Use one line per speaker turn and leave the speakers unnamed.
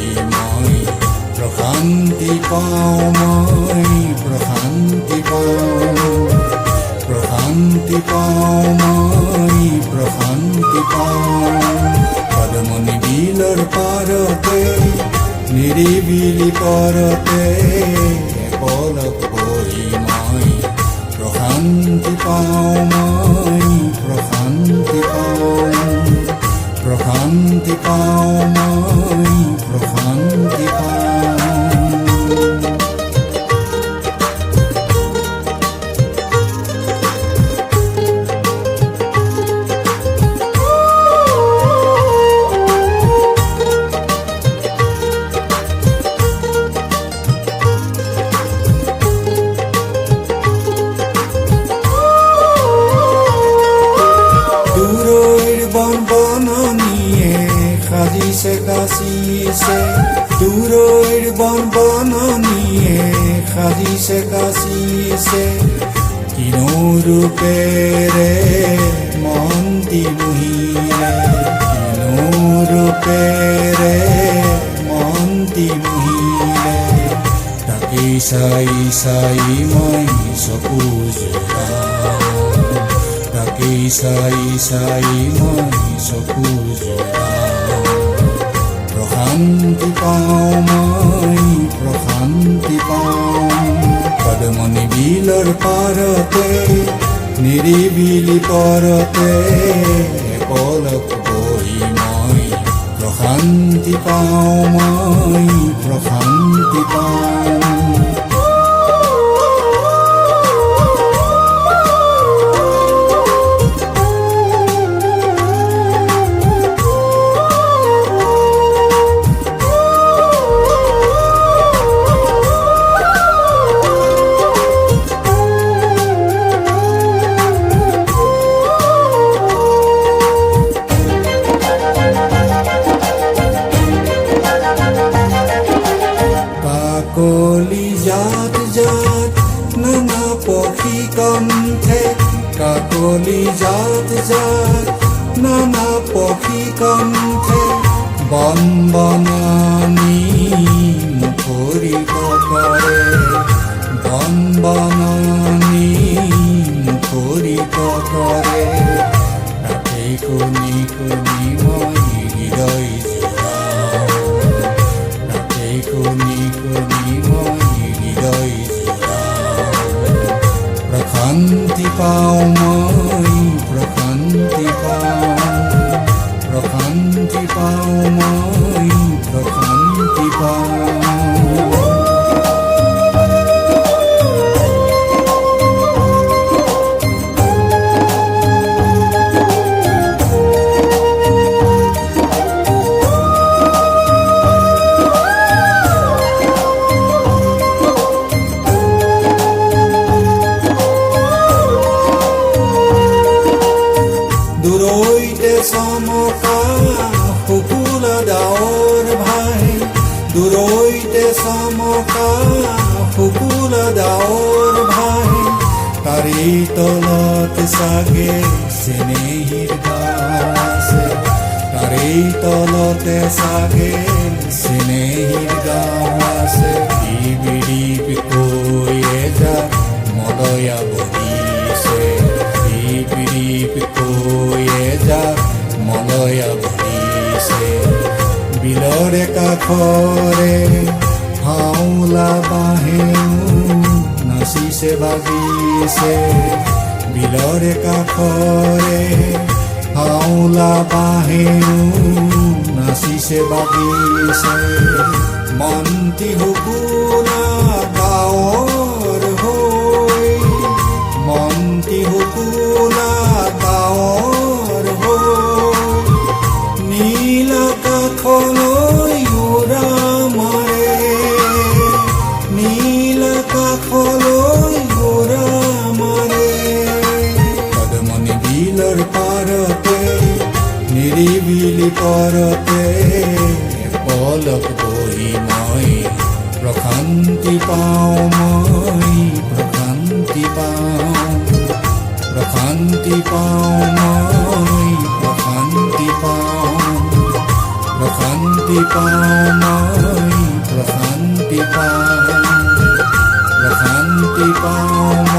বহি মই প্ৰশান্তি পাওঁ, মই প্ৰশান্তি পাওঁ, প্ৰশান্তি পাওঁ, মই প্ৰশান্তি পাওঁ। পদুমণি বিলৰ পাৰতে নিৰিবিলি পৰতে পলক বহি মই প্ৰশান্তি পাওঁ, মই প্ৰশান্তি পাওঁ, প্ৰশান্তি পাওঁ, মই প্ৰশান্তি পাওঁ। সাজিছে কাশিছে দূৰৈৰ বন বননিয়ে, সাজিছে কাশিছে কিনো ৰূপেৰে মন্তি মোহিলে, কিনো ৰূপেৰে মন্তি মোহিলে। তাকেই চাই চাই মই চকু জোৰাও, তাকেই চাই চাই মই চকু জোৰাও। প্ৰশান্তি পাওঁ, মই প্ৰশান্তি পাওঁ। পদুমণি বিলৰ পাৰতে নিৰিবিলি পৰতে পলক বহি মই প্ৰশান্তি পাওঁ, মই প্ৰশান্তি পাওঁ। কাকলি জাত জাত নানা পক্ষী কণ্ঠে, কাকলি জাত জাত নানা পক্ষী কণ্ঠে বন বনানী মুখৰিত কৰে, বন বনানী মুখৰিত কৰে। তাকেই শুনি শুনি মই হৃদয় জোৰাও, তাকেই শুনি শুনি মই হৃদয় জোৰাও। প্ৰশান্তি পাওঁ, মই প্ৰশান্তি পাওঁ, প্ৰশান্তি পাওঁ, মই প্ৰশান্তি পাওঁ। দূৰৈতে চমকা শুকুল ডাৱৰ ভাই, দূৰৈতে চমকা শুকুল ডাৱৰ ভাই। তাৰে তলত চাগে চেনেহীৰ গাঁও আছে, তাৰে তলতে চাগে চেনেহীৰ গাঁও আছে। ৰিব কৈ এজাক মলয়া বহিছে, ৰিব কৈ এজাক মলয়া বহিছে। বিলৰে কাষৰে হাওলা বাহেও নাচিছে বাগিছে, বিলৰে কাষৰে হাওলা বাহেও নাচিছে বাগিছে। মন্তি শুকুলা গাঁৱৰ হৈ, মন্তি শুকুলা গাঁৱৰ হৈ। নীল আকাশলৈ উৰা মাৰে, নীল আকাশলৈ উৰা মাৰে। পদুমণি বিলৰ পাৰতে নিৰিবিলি পৰতে পলক বহি মই প্ৰশান্তি পাওঁ, মই প্ৰশান্তি পাওঁ, প্ৰশান্তি পাওঁ, মই প্ৰশান্তি পাওঁ, প্ৰশান্তি পাওঁ মই প্ৰশান্তি পাওঁ